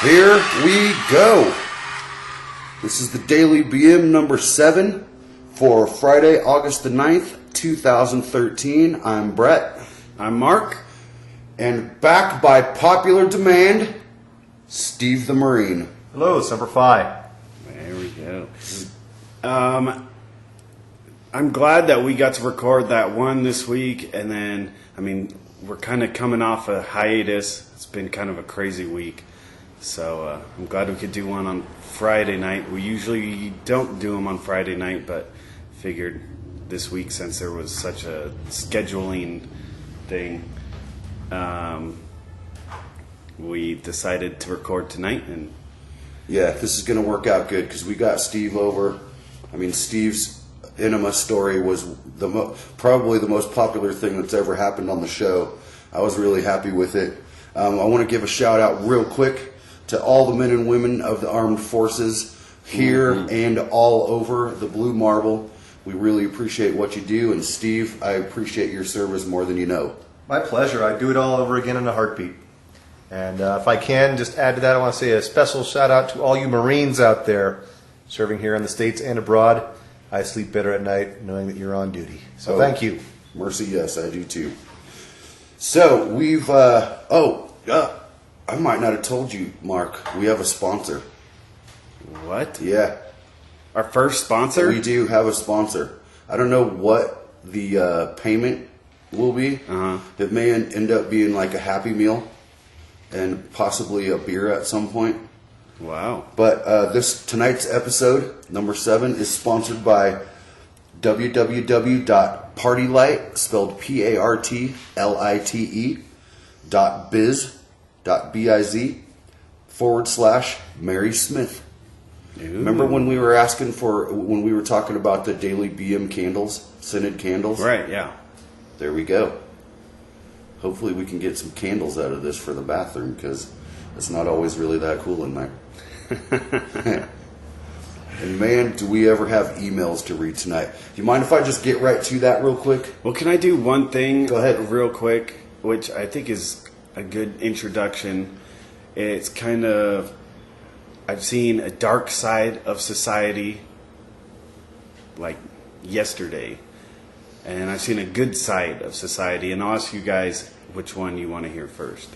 Here we go. This is the Daily BM number 7 for Friday, August the 9th, 2013. I'm Brett. I'm Mark. And back by popular demand, Steve the Marine. Hello, Semper Fi. There we go. I'm glad that we got to record that one this week, and then, we're kind of coming off a hiatus. It's been kind of a crazy week. So I'm glad we could do one on Friday night. We usually don't do them on Friday night, but figured this week, since there was such a scheduling thing, we decided to record tonight. And yeah, this is going to work out good because we got Steve over. Steve's enema story was probably the most popular thing that's ever happened on the show. I was really happy with it. I want to give a shout out real quick to all the men and women of the armed forces here and all over the Blue Marble. We really appreciate what you do, and Steve, I appreciate your service more than you know. My pleasure. I'd do it all over again in a heartbeat. And if I can just add to that, I want to say a special shout out to all you Marines out there serving here in the States and abroad. I sleep better at night knowing that you're on duty. So thank you. Mercy, yes, I do too. So we've, I might not have told you, Mark, we have a sponsor. what? Yeah, Our first sponsor? we do have a sponsor. I don't know what the payment will be. It may end up being like a Happy Meal and possibly a beer at some point. Wow. But tonight's episode, number 7, is sponsored by www.partylite, spelled PARTLITE, .biz/Mary Smith. Remember when we were when we were talking about the Daily BM candles, scented candles? Right, yeah. There we go. Hopefully we can get some candles out of this for the bathroom, because it's not always really that cool in there. And man, do we ever have emails to read tonight. Do you mind if I just get right to that real quick? Well, can I do one thing Go ahead. real quick, which I think is a good introduction? It's kind of, I've seen a dark side of society like yesterday, and I've seen a good side of society, and I'll ask you guys which one you want to hear first.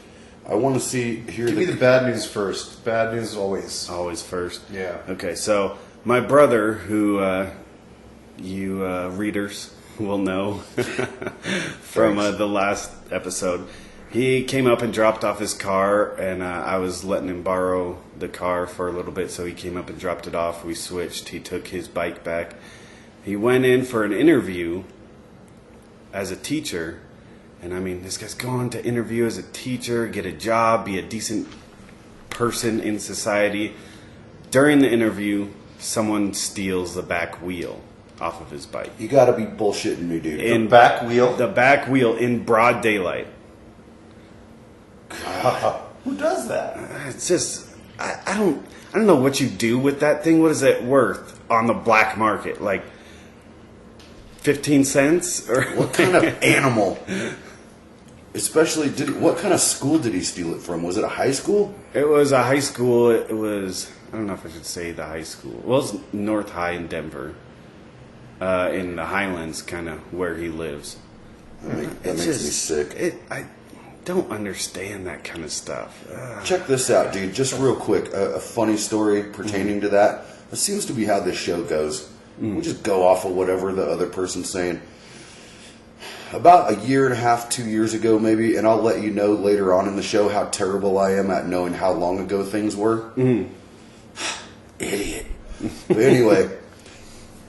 I want to hear Give me the bad news first. Bad news always. Always first? Yeah. Okay, so my brother, who you readers will know from the last episode, he came up and dropped off his car, and I was letting him borrow the car for a little bit, so he came up and dropped it off. We switched. He took his bike back. He went in for an interview as a teacher, and this guy's going to interview as a teacher, get a job, be a decent person in society. During the interview, someone steals the back wheel off of his bike. You gotta be bullshitting me, dude. In back wheel? The back wheel in broad daylight. Who does that? It's just, I don't know what you do with that thing. What is it worth on the black market? Like 15 cents? Or What kind of animal? Especially, what kind of school did he steal it from? Was it a high school? It was a high school. It was, I don't know if I should say the high school. Well, it's North High in Denver. In the Highlands, kind of where he lives. That makes me sick. I don't understand that kind of stuff. Check this out, dude. Just real quick, a funny story pertaining to that. That seems to be how this show goes. We just go off of whatever the other person's saying. About a year and a half, 2 years ago maybe, and I'll let you know later on in the show how terrible I am at knowing how long ago things were. Idiot. But anyway,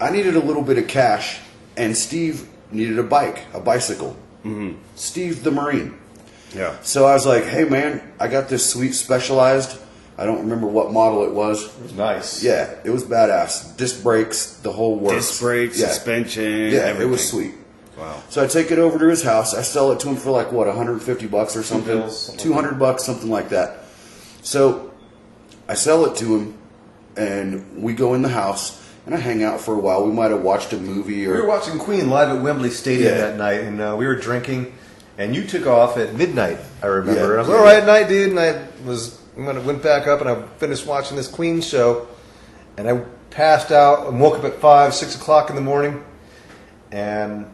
I needed a little bit of cash, and Steve needed a bicycle. Steve the Marine. Yeah. So I was like, hey man, I got this sweet Specialized. I don't remember what model it was. It was nice. Yeah, it was badass. Disc brakes, the whole works. Disc brakes, Yeah. suspension, Yeah, everything. it was sweet. Wow. So I take it over to his house. I sell it to him for like what, $150 or something? $200, something like that. So I sell it to him, and we go in the house, and I hang out for a while. We might have watched a movie, or We were watching Queen live at Wembley Stadium Yeah. that night, and we were drinking, and you took off at midnight, I remember. Yeah. And I was like, all right, night, dude, and I was went back up and I finished watching this Queen show, and I passed out and woke up at 5, 6 o'clock in the morning, and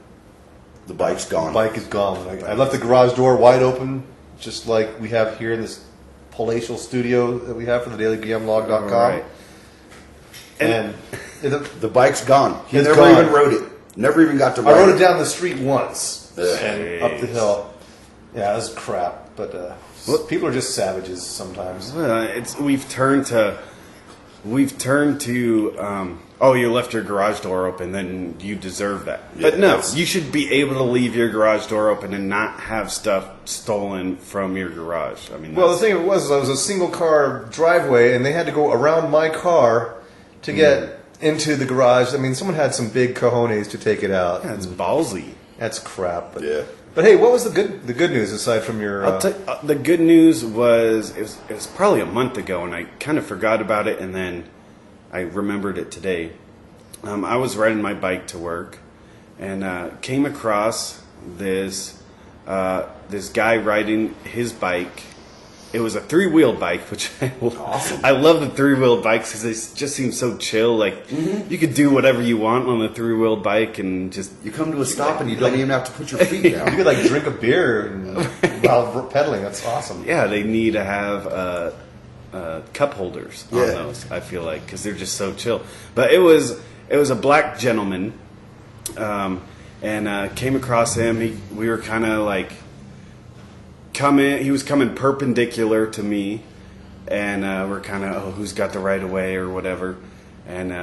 The bike's gone. the bike is gone. I left the garage door wide open, just like we have here in this palatial studio that we have for the DailyBMlog.com. Right. And The bike's gone. He It's never gone. even rode it. Never even got to ride I rode it down the street once Ugh. and up the hill. Yeah, it was crap. But people are just savages sometimes. We've turned to. Oh, you left your garage door open, then you deserve that. Yeah, But no, that's- you should be able to leave your garage door open and not have stuff stolen from your garage. I mean, Well, the that's- thing was, I was a single car driveway, and they had to go around my car to get into the garage. I mean, someone had some big cojones to take it out. yeah, it's ballsy. That's crap. But, Yeah. But hey, what was the good news aside from your? I'll tell the good news was it was probably a month ago, and I kind of forgot about it, and then I remembered it today. I was riding my bike to work, and came across this guy riding his bike. It was a 3-wheeled bike, which Awesome. I love the 3-wheeled bikes because they just seem so chill. Like you could do whatever you want on a 3-wheeled bike, and just You come to a stop and you don't even have to put your feet you down. could like drink a beer while pedaling. That's awesome. yeah, they need to have cup holders on Yeah. those. I feel like because they're just so chill. But it was a black gentleman, and came across him. We were kind of like he was coming perpendicular to me, and we're kind of who's got the right of way or whatever. And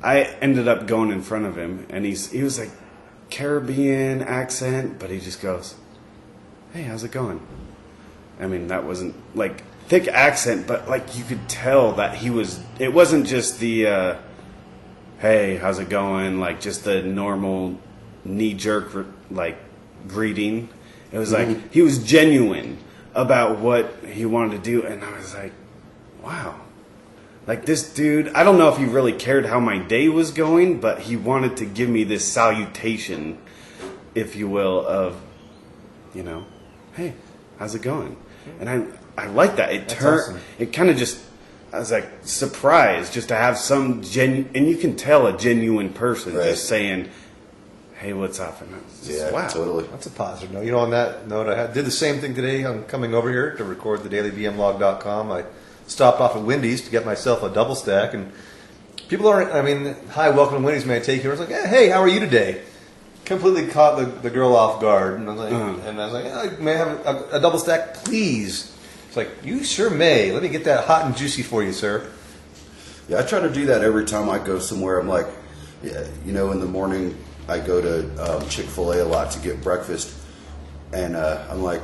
I ended up going in front of him, and he was like Caribbean accent, but he just goes, "Hey, how's it going?" I mean, that wasn't like thick accent, but like you could tell that it wasn't just the "Hey, how's it going?" like just the normal knee jerk like greeting. It was like he was genuine about what he wanted to do, and I was like, wow. Like this dude, I don't know if he really cared how my day was going, but he wanted to give me this salutation, if you will, of, hey, how's it going? And I like that. awesome. It kind of just, I was like surprised just to have some and you can tell a genuine person Right. just saying, hey, what's up? And it's just, Yeah, wow. totally. That's a positive note. On that note, did the same thing today. I'm coming over here to record the DailyBMlog.com. I stopped off at Wendy's to get myself a double stack, and people aren't. I mean, hi, welcome to Wendy's. May I take you? I was like, hey, how are you today? Completely caught the girl off guard, and I was like, may I have a double stack, please? It's like, you sure may. Let me get that hot and juicy for you, sir. Yeah, I try to do that every time I go somewhere. I'm like, yeah, in the morning I go to Chick-fil-A a lot to get breakfast, and I'm like,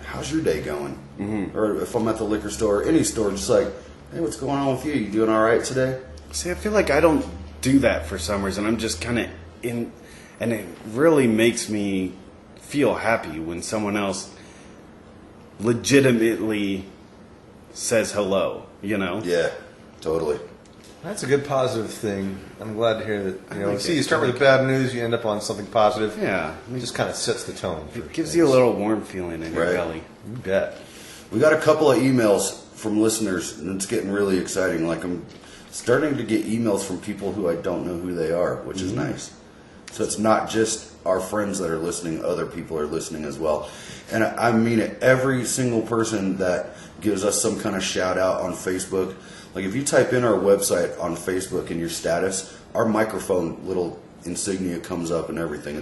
how's your day going? Mm-hmm. Or if I'm at the liquor store, any store, just like, hey, what's going on with you? You doing all right today? See, I feel like I don't do that for some reason. I'm just kind of in, and it really makes me feel happy when someone else legitimately says hello, Yeah, totally. That's a good positive thing. I'm glad to hear that. like See, it. you start with the bad news, you end up on something positive. Yeah. It just kind of sets the tone. For It gives things. you a little warm feeling in your Right. belly. You bet. We got a couple of emails from listeners, and it's getting really exciting. Like, I'm starting to get emails from people who I don't know who they are, which is nice. So it's not just our friends that are listening, other people are listening as well. And I mean it, every single person that gives us some kind of shout out on Facebook. Like, if you type in our website on Facebook in your status, our microphone little insignia comes up and everything.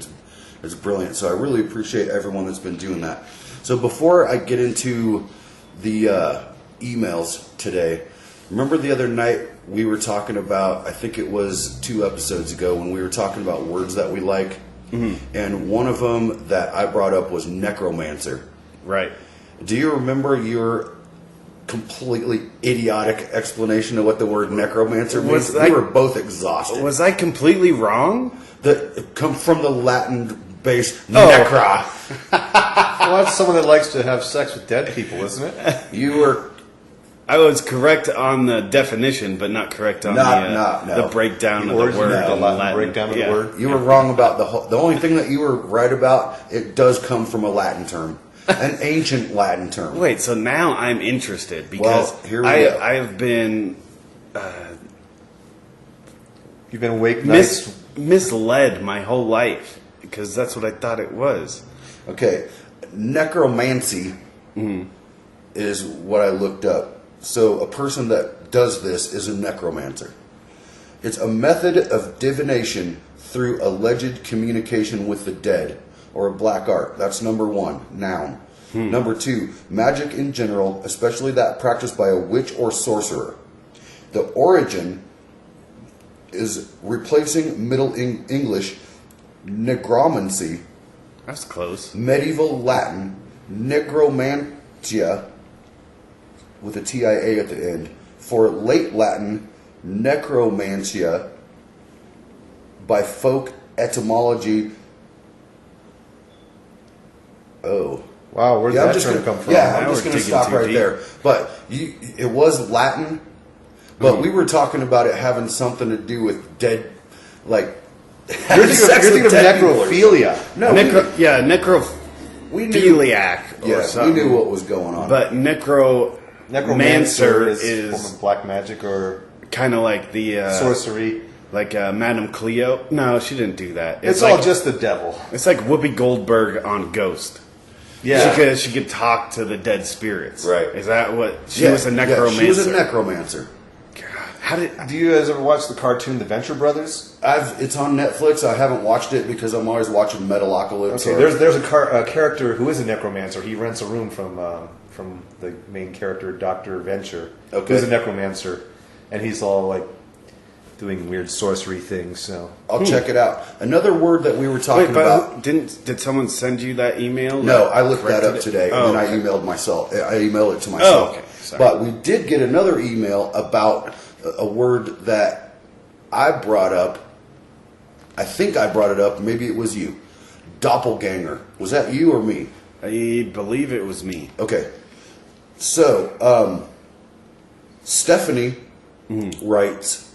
It's brilliant. So I really appreciate everyone that's been doing that. So before I get into the emails today, remember the other night we were talking about, I think it was 2 episodes ago, when we were talking about words that we like. Mm-hmm. And one of them that I brought up was necromancer. Right. Do you remember your completely idiotic explanation of what the word necromancer means? We were both exhausted. Was I completely wrong? It come from the Latin base necra. Well, that's someone that likes to have sex with dead people, isn't it? You were I was correct on the definition, but not correct on the breakdown of the origin word of the in Latin Latin. breakdown of the word. You were wrong about the only thing that you were right about. It does come from a Latin term. An ancient Latin term. Wait, so now I'm interested because Here we go. I've been You've been awake nights. misled my whole life because that's what I thought it was. Okay, necromancy is what I looked up. So a person that does this is a necromancer. It's a method of divination through alleged communication with the dead, or a black art. That's number one, noun. Number two, magic in general, especially that practiced by a witch or sorcerer. The origin is replacing Middle English negromancy, That's close. medieval Latin necromantia with a TIA at the end, for late Latin necromancia by folk etymology. Oh. Wow, where'd that term come from? Yeah, Now I'm just we're going to digging stop too right deep. there. But it was Latin, but we were talking about it having something to do with dead, like You're thinking of necrophilia. No, we knew, necrophiliac or yeah, something. we knew what was going on. But necromancer is a form is of black magic or kind of like the sorcery. like Madame Cleo. No, she didn't do that. It's like, all just the devil. It's like Whoopi Goldberg on Ghost. Yeah. She could talk to the dead spirits. Right. Is that what she was a necromancer? she was a necromancer. How did Do you guys ever watch the cartoon The Venture Brothers? It's on Netflix. I haven't watched it because I'm always watching Metalocalypse. Okay, there's a character who is a necromancer. He rents a room from the main character, Dr. Venture, Okay. who's a necromancer, and he's all like doing weird sorcery things. So I'll check it out. Another word that we were talking Wait, but about. did someone send you that email? No, that I looked that up corrected it? today, Oh, and then okay. I emailed myself. I emailed it to myself. Oh, okay. Sorry. But we did get another email about a word that I brought up. I think I brought it up. Maybe it was you. Doppelganger. Was that you or me? I believe it was me. Okay. So, Stephanie writes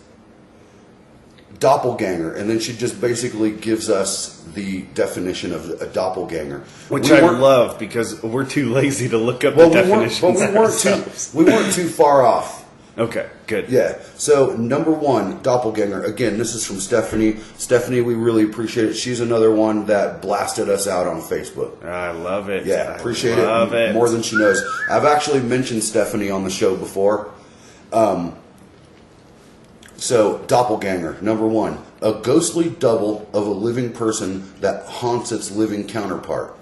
doppelganger, and then she just basically gives us the definition of a doppelganger. Which We I weren't- love because we're too lazy to look up Well, the we weren't, definitions but ourselves. we weren't too far off. Okay, good. Yeah. So number one, doppelganger. Again, this is from Stephanie. Stephanie, we really appreciate it. She's another one that blasted us out on Facebook. I love it. Yeah, I appreciate love it more than she knows. I've actually mentioned Stephanie on the show before. So doppelganger, number one, a ghostly double of a living person that haunts its living counterpart.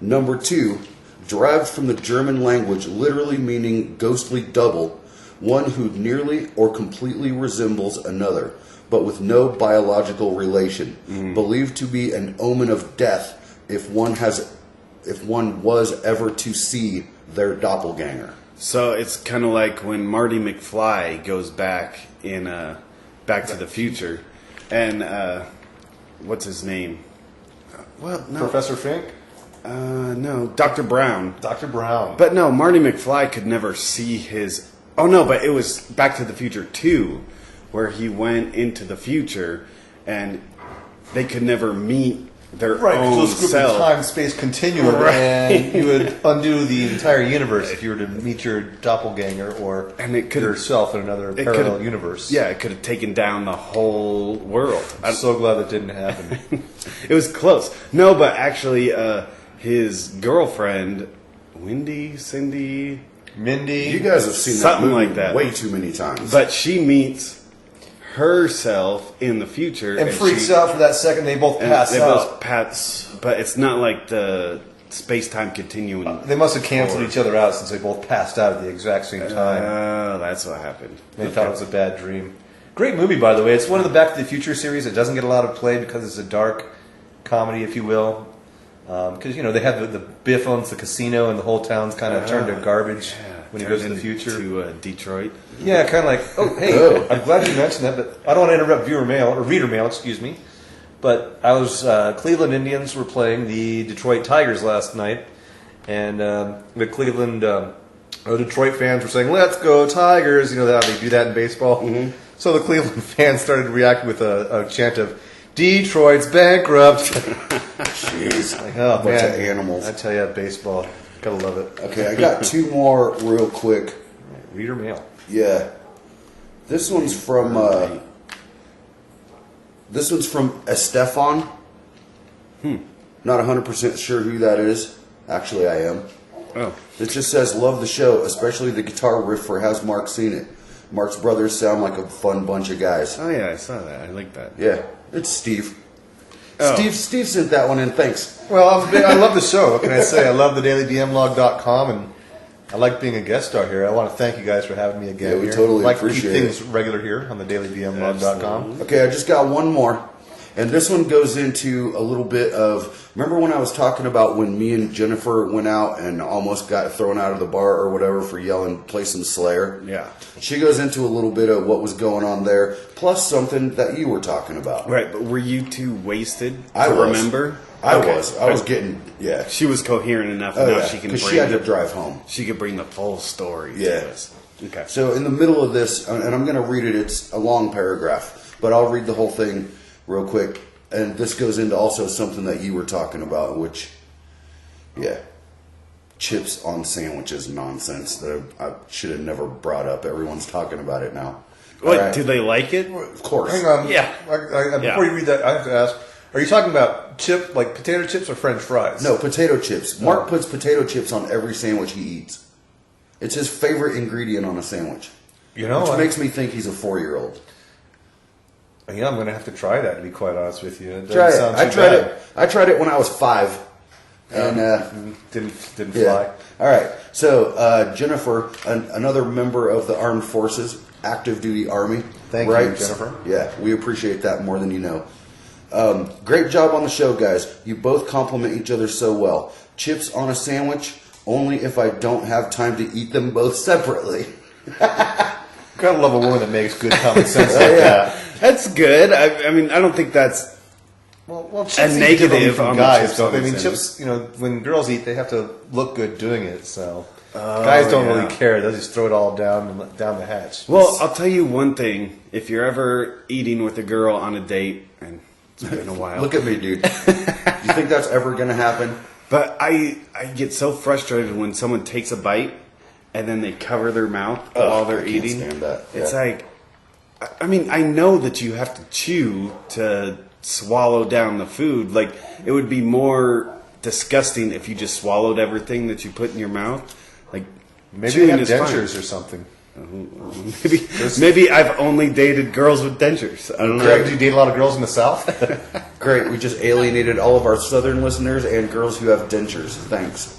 Number two, derived from the German language, literally meaning ghostly double, one who nearly or completely resembles another, but with no biological relation, believed to be an omen of death if one was ever to see their doppelganger. So it's kind of like when Marty McFly goes back in Back to the Future, and what's his name? Well, no, Professor Fink, no, Dr. Brown. Dr. Brown. But no, Marty McFly could never see his. Oh no, but it was Back to the Future 2, where he went into the future, and they could never meet their Right, own because those self. time-space continuum, Right. and you would undo the entire universe if you were to meet your doppelganger or And it could- yourself in another it parallel could- universe. Yeah, it could have taken down the whole world. I'm so glad that didn't happen. It was close. No, but actually, his girlfriend, Cindy, Mindy, You guys have seen Something that movie like that. way too many times. but she meets herself in the future and freaks out for that second. They both and pass they out. both pass, but it's not like the space-time continuum. They must have canceled each other out since they both passed out at the exact same time. Oh, that's what happened. They thought it was a bad dream. Great movie, by the way. It's one of the Back to the Future series. It doesn't get a lot of play because it's a dark comedy, if you will. Because, they have the Biff owns the casino and the whole town's kind of turned to garbage when he goes to the future. To Detroit. Yeah, kind of like, hey, I'm glad you mentioned that, but I don't want to interrupt viewer mail, or reader mail, excuse me. But I was, Cleveland Indians were playing the Detroit Tigers last night, and the Detroit fans were saying, "Let's go Tigers," how they do that in baseball. Mm-hmm. So the Cleveland fans started reacting with a chant of, Detroit's bankrupt. Jeez. Like, oh, bunch man. of animals. I tell you, baseball. Gotta love it. Okay, I got two more real quick. Reader mail. Yeah. This one's from Estefan. Not 100% sure who that is. Actually, I am. Oh. It just says, love the show, especially the guitar riff for Has Mark Seen It? Mark's brothers sound like a fun bunch of guys. Oh, yeah, I saw that. I like that. Yeah, it's Steve. Oh. Steve sent that one in. Thanks. Well, I love the show. What can I say? I love the dailydmlog.com, and I like being a guest star here. I want to thank you guys for having me again. Yeah, we here. totally I like appreciate to keep it. things regular here on the dailydmlog.com. Okay, I just got one more. And this one goes into a little bit of, remember when I was talking about when me and Jennifer went out and almost got thrown out of the bar or whatever for yelling, play some Slayer? Yeah. She goes into a little bit of what was going on there, plus something that you were talking about. Right, but were you too wasted to I was. remember? I Okay. was getting, yeah. She was coherent enough. Oh, Now yeah, she can because bring she had to the, drive home. she could bring the full story Yeah. to us. Okay. So in the middle of this, and I'm going to read it, it's a long paragraph, but I'll read the whole thing real quick. And this goes into also something that you were talking about, which, yeah, chips on sandwiches nonsense that I should have never brought up. Everyone's talking about it now. What, All right. do they like it? Of course. Hang on. Yeah. Before you read that, I have to ask, are you talking about like potato chips or French fries? No, potato chips. Mark puts potato chips on every sandwich he eats. It's his favorite ingredient on a sandwich. You know, Which makes me think he's a 4-year-old. I'm going to have to try that, to be quite honest with you. It Try doesn't it. sound I too tried bad. it. I tried it when I was 5. And Didn't fly. yeah. All right. So Jennifer, another member of the armed forces, active duty Army. Thank you, writes- Jennifer. Yeah, we appreciate that more than you know. Great job on the show, guys. You both compliment each other so well. Chips on a sandwich, only if I don't have time to eat them both separately. Gotta love a woman that makes good common sense like yeah. that. That's good. I mean, I don't think that's Well, chips A eat negative differently from on the guys, chips don't they? I on mean, the chips, when girls eat, they have to look good doing it, so guys don't really care. They'll just throw it all down the hatch. Well, I'll tell you one thing. If you're ever eating with a girl on a date, and it's been a while. Look at me, dude. You think that's ever going to happen? But I get so frustrated when someone takes a bite and then they cover their mouth while they're I can't eating. stand that. It's Yeah. like, I mean, I know that you have to chew to swallow down the food. Like, it would be more disgusting if you just swallowed everything that you put in your mouth. Like, Maybe chewing they have is fine. dentures or something. Maybe I've only dated girls with dentures. I don't know. Greg, do you date a lot of girls in the South? Great. We just alienated all of our southern listeners and girls who have dentures. Thanks.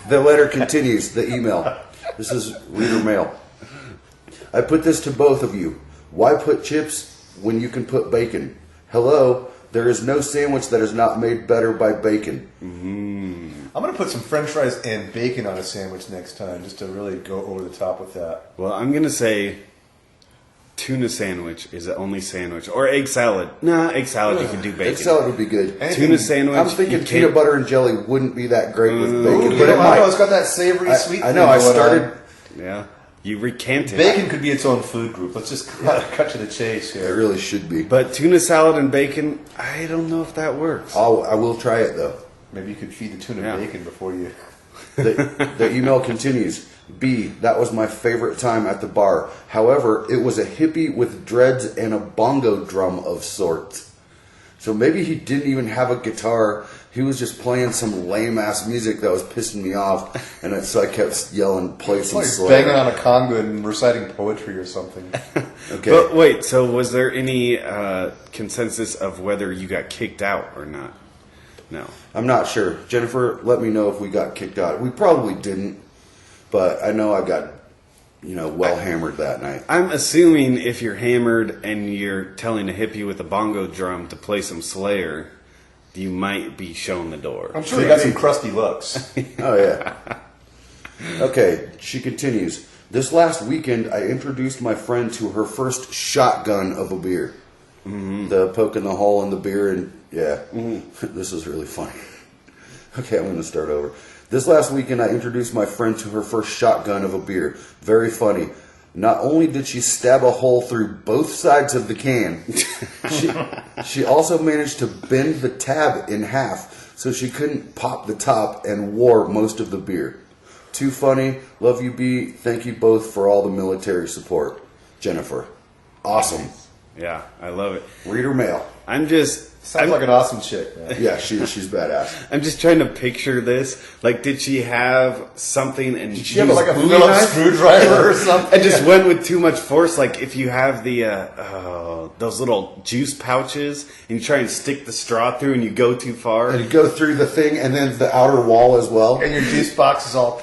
The letter continues, the email. This is reader mail. I put this to both of you. Why put chips when you can put bacon? Hello, there is no sandwich that is not made better by bacon. I'm going to put some French fries and bacon on a sandwich next time, just to really go over the top with that. Well, I'm going to say tuna sandwich is the only sandwich. Or egg salad. Nah, egg salad you can do bacon. Egg salad would be good. Tuna sandwich. I'm thinking you peanut can't- butter and jelly wouldn't be that great with Ooh, bacon, you but know, it I know might. it's got that savory, sweet. I know. I thing going started. on. Yeah. You recanted. Bacon could be its own food group. Let's just cut to the chase It here. really should be. But tuna salad and bacon, I don't know if that works. I will try it though. Maybe you could feed the tuna Yeah. bacon before you. The email continues. B, that was my favorite time at the bar. However, it was a hippie with dreads and a bongo drum of sorts. So maybe he didn't even have a guitar. He was just playing some lame ass music that was pissing me off, and so I kept yelling, "Play some Like Slayer." banging on a conga and reciting poetry or something. Okay. But wait, so was there any consensus of whether you got kicked out or not? No. I'm not sure. Jennifer, let me know if we got kicked out. We probably didn't, but I know I got, well hammered that night. I'm assuming if you're hammered and you're telling a hippie with a bongo drum to play some Slayer, you might be shown the door. I'm sure you got some crusty looks. Oh, yeah. Okay, she continues. This last weekend, I introduced my friend to her first shotgun of a beer. Mm-hmm. The poking the hole in the beer, and yeah, This is really funny. Okay, I'm going to start over. This last weekend, I introduced my friend to her first shotgun of a beer. Very funny. Not only did she stab a hole through both sides of the can, she also managed to bend the tab in half so she couldn't pop the top and wore most of the beer. Too funny. Love you, B. Thank you both for all the military support. Jennifer. Awesome. Yeah, I love it. Reader mail. Sounds like an awesome chick, man. Yeah, she's badass. I'm just trying to picture this. Like, did she have something and She had like a Phillips screwdriver or something. and just went with too much force? Like, if you have the those little juice pouches and you try and stick the straw through and you go too far. And you go through the thing and then the outer wall as well. And your juice box is all...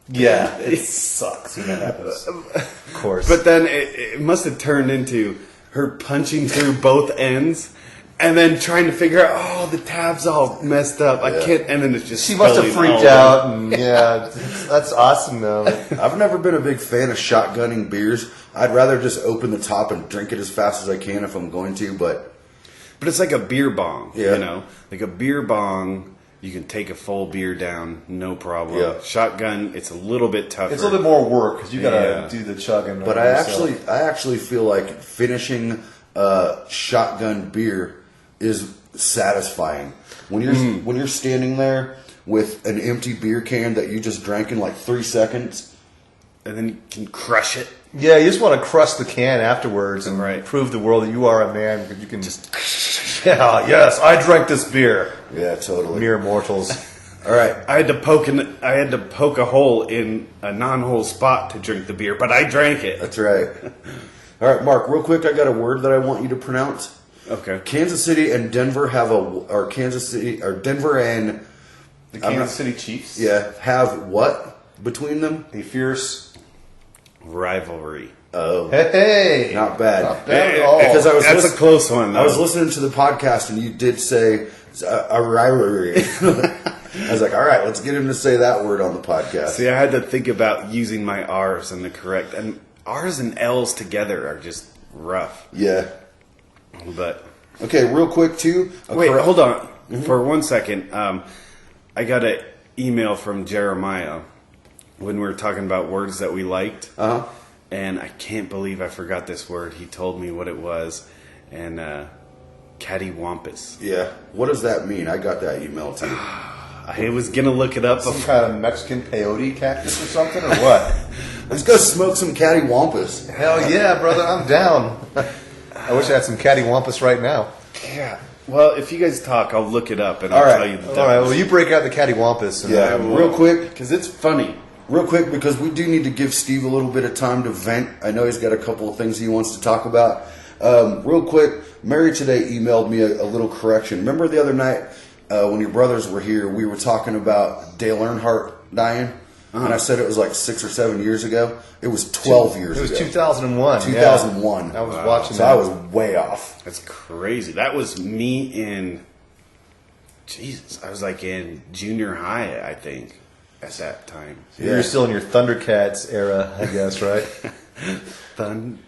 Yeah, it sucks when that happens. Of course. But then it must have turned into her punching through both ends and then trying to figure out, oh, the tab's all messed up. I can't, and then it's just she must have spilling freaked all out. over. And yeah, that's awesome, though. I've never been a big fan of shotgunning beers. I'd rather just open the top and drink it as fast as I can if I'm going to, but it's like a beer bong, Yeah. you know? Like a beer bong, you can take a full beer down, no problem. Yeah. Shotgun, it's a little bit tougher. It's a little bit more work because you got to Yeah. do the chugging. But I actually feel like finishing shotgun beer is satisfying. When you're standing there with an empty beer can that you just drank in like 3 seconds. And then you can crush it. Yeah, you just want to crush the can afterwards and Right. prove the world that you are a man. Because you can just, yeah, yes, I drank this beer. Yeah, totally. Mere mortals. All right. I had to poke a hole in a non-hole spot to drink the beer, but I drank it. That's right. All right, Mark, real quick, I got a word that I want you to pronounce. Okay. Kansas City and Denver Denver and The Kansas City Chiefs. have what between them? A fierce. Rivalry. Oh, Hey, not bad. Not bad at all. Because That's a close one, though. I was listening to the podcast and you did say a rivalry. I was like, all right, let's get him to say that word on the podcast. See, I had to think about using my R's in the correct... And R's and L's together are just rough. Yeah. But... Okay, real quick too. Wait, hold on. For 1 second. I got an email from Jeremiah when we were talking about words that we liked. Uh-huh. And I can't believe I forgot this word. He told me what it was. And cattywampus. Yeah. What does that mean? I got that email too. I was going to look it up. Some kind of Mexican peyote cactus or something, or what? Let's go smoke some cattywampus. Hell yeah, brother, I'm down. I wish I had some cattywampus right now. Yeah. Well, if you guys talk, I'll look it up and All I'll right. tell you the All right, well, you break out the cattywampus. And Yeah, real quick. Because it's funny. Real quick, because we do need to give Steve a little bit of time to vent. I know he's got a couple of things he wants to talk about. Real quick, Mary today emailed me a little correction. Remember the other night when your brothers were here, we were talking about Dale Earnhardt dying? And I said it was like 6 or 7 years ago. It was 12 years ago. It was 2001. 2001. Yeah. I was watching So that. I was way off. That's crazy. That was me in... Jesus. I was like in junior high, I think, at that time. You're still in your Thundercats era, I guess, right?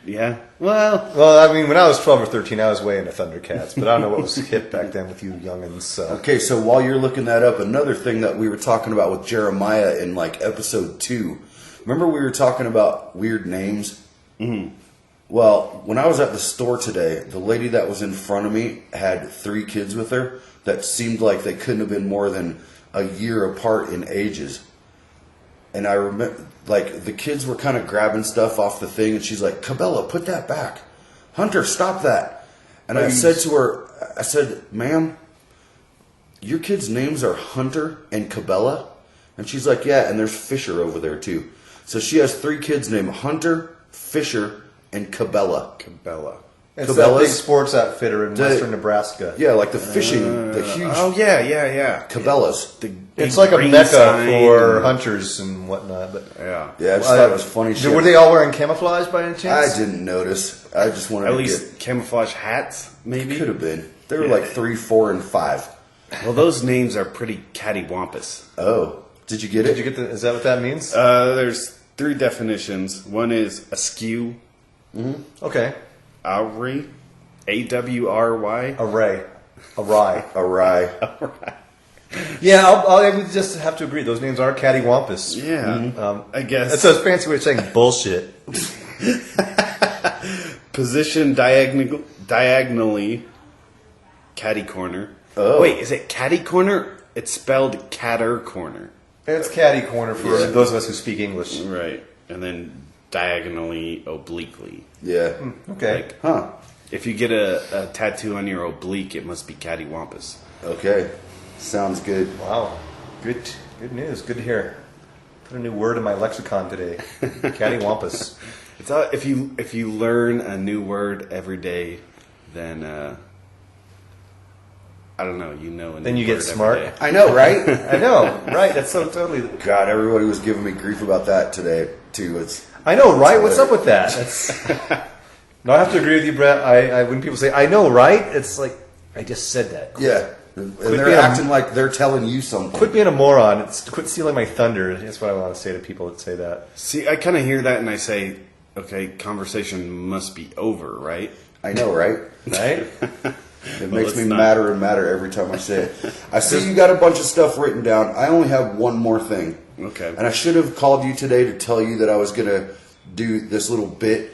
Yeah. Well... Well, I mean, when I was 12 or 13, I was way into Thundercats, but I don't know what was hip back then with you youngins. So. Okay, so while you're looking that up, another thing that we were talking about with Jeremiah in like episode 2. Remember we were talking about weird names? Mm-hmm. Well, when I was at the store today, the lady that was in front of me had 3 kids with her that seemed like they couldn't have been more than a year apart in ages. And I remember, like, the kids were kind of grabbing stuff off the thing, and she's like, Cabela, put that back. Hunter, stop that. And I said to her, I said, ma'am, your kids' names are Hunter and Cabela? And she's like, yeah, and there's Fisher over there, too. So she has 3 kids named Hunter, Fisher, and Cabela. Cabela. It's that big Cabela's? sports outfitter in western Nebraska. Yeah, like the fishing, the huge Oh, yeah. Cabela's. The It's big like a green mecca sign for and- hunters and whatnot. But Yeah. Yeah, I just thought it was funny shit. were they all wearing camouflage by any I chance? didn't notice. I just wanted At to least camouflage hats, maybe? could have been. They were like 3, 4, and 5. Well, those names are pretty cattywampus. Oh, did you get it? Did you get the? Is that what that means? There's 3 definitions. One is askew, Okay. awry, A-W-R-Y. Array. Awry. Awry. Yeah, I would just have to agree. Those names are cattywampus. Yeah, I guess. That's a fancy way of saying bullshit. Position diagonally, catty corner. Oh. Wait, is it catty corner? It's spelled catter corner. It's catty corner for those of us who speak English. Right. And then diagonally, obliquely. Yeah. Okay. Like, Huh. if you get a tattoo on your oblique, it must be cattywampus. Okay. Sounds good. Wow. Good news. Good to hear. Put a new word in my lexicon today. Cattywampus. It's if you learn a new word every day, then I don't know. A Then new you get word every smart. day. I know, right? I know, right? That's so totally. God, everybody was giving me grief about that today too. It's I know, right? What's up with that? That's. No, I have to agree with you, Brett. I when people say "I know, right," it's like I just said that. yeah, and being they're a- acting like they're telling you something. Quit being a moron. Quit stealing my thunder. That's what I want to say to people that say that. See, I kind of hear that, and I say, okay, conversation must be over, right? I know, right? Right? It makes it's me not. madder and madder every time I say it. I see you got a bunch of stuff written down. I only have one more thing. Okay. And I should have called you today to tell you that I was going to do this little bit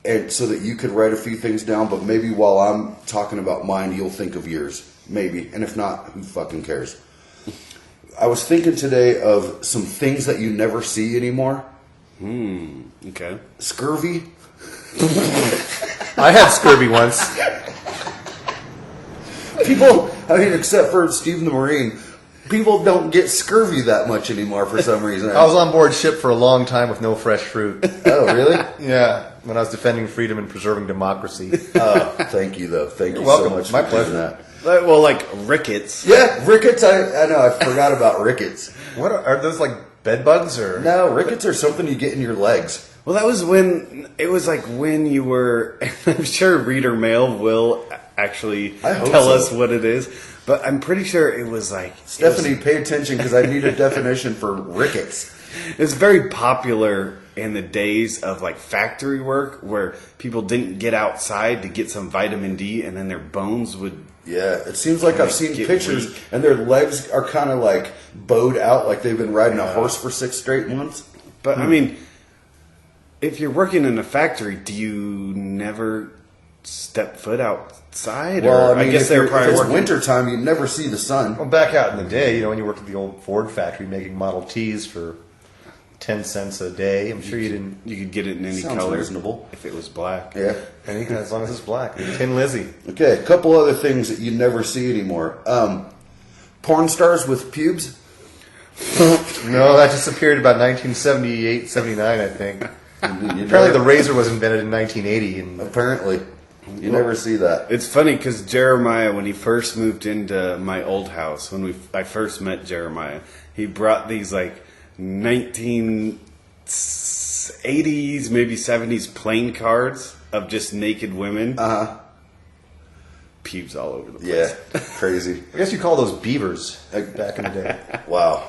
and so that you could write a few things down, but maybe while I'm talking about mine, you'll think of yours. Maybe. And if not, who fucking cares? I was thinking today of some things that you never see anymore. Okay. Scurvy. I had scurvy once. People, I mean, except for Steve the Marine, people don't get scurvy that much anymore for some reason. I was on board ship for a long time with no fresh fruit. Oh, really? Yeah, when I was defending freedom and preserving democracy. Oh, thank you, though. Thank you welcome. so much My for doing pleasure. that. Well, like rickets. Yeah, rickets. I know. I forgot about rickets. What are those, like bed bugs or? No, rickets are something you get in your legs. Well, that was when you were. I'm sure reader mail will actually I hope tell so. us what it is, but I'm pretty sure it was like Stephanie, pay attention because I need a definition for rickets. It was very popular in the days of like factory work where people didn't get outside to get some vitamin D, and then their bones would. Yeah, it seems like I've seen Get pictures weak. and their legs are kind of like bowed out, like they've been riding a horse for 6 straight months. But I mean, if you're working in a factory, do you never step foot outside? Well, or, I mean, guess if, they're if probably it's working. wintertime, you never see the sun. Well, back out in the day, when you worked at the old Ford factory making Model Ts for 10 cents a day, I'm sure you didn't. You could get it in any Sounds color reasonable. if it was black. Yeah. As long as it's black. Tin Lizzie. Okay, a couple other things that you never see anymore. Porn stars with pubes. No, that just appeared about 1978, 79, I think. Apparently, the razor was invented in 1980. And Apparently, you never see that. It's funny because Jeremiah, when he first moved into my old house, I first met Jeremiah, he brought these like 1980s, maybe 70s playing cards of just naked women. Pubes all over the place. Yeah, crazy. I guess you call those beavers back in the day. Wow.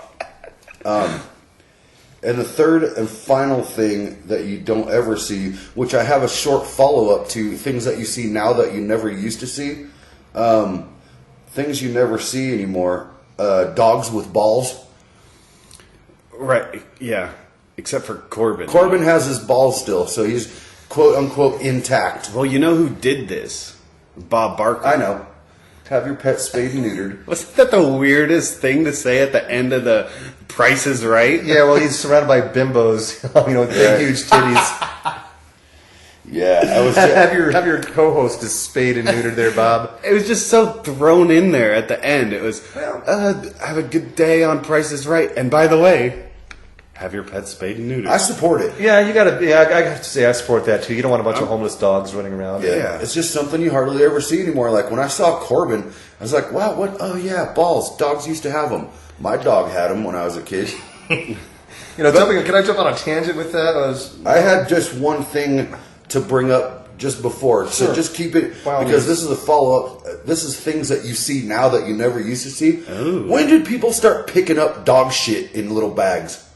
And the third and final thing that you don't ever see, which I have a short follow-up to, things that you see now that you never used to see, things you never see anymore, dogs with balls. Right, yeah. Except for Corbin. Corbin has his balls still, so he's quote-unquote intact. Well, you know who did this? Bob Barker. I know. Have your pet spayed and neutered. Wasn't that the weirdest thing to say at the end of the Price is Right? Yeah, well, he's surrounded by bimbos, with big, huge titties. Yeah, I was. have your co-host is spayed and neutered there, Bob. It was just so thrown in there at the end. It was, have a good day on Price is Right. And by the way, have your pet spayed and neutered. I support it. Yeah, you gotta. Yeah, I have to say I support that too. You don't want a bunch of homeless dogs running around. Yeah, it's just something you hardly ever see anymore. Like when I saw Corbin, I was like, wow, what? Oh yeah, balls. Dogs used to have them. My dog had them when I was a kid. Can I jump on a tangent with that? I had just one thing to bring up just before, so Sure. just keep it, By all because means. this is a follow-up. This is things that you see now that you never used to see. Ooh. When did people start picking up dog shit in little bags?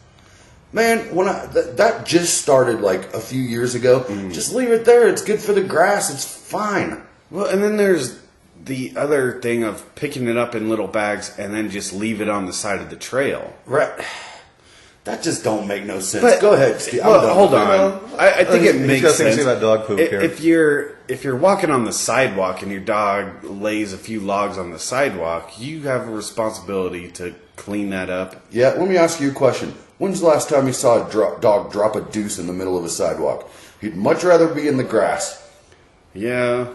Man, when that just started like a few years ago. Just leave it there. It's good for the grass. It's fine. Well, and then there's the other thing of picking it up in little bags and then just leave it on the side of the trail. Right. That just don't make no sense. But- Go ahead, Steve. I'm Well, done hold with on. I think it He's makes got things to sense. say about dog poop here. If you're walking on the sidewalk and your dog lays a few logs on the sidewalk, you have a responsibility to clean that up. Yeah, let me ask you a question. When's the last time you saw a dog drop a deuce in the middle of a sidewalk? He'd much rather be in the grass. Yeah.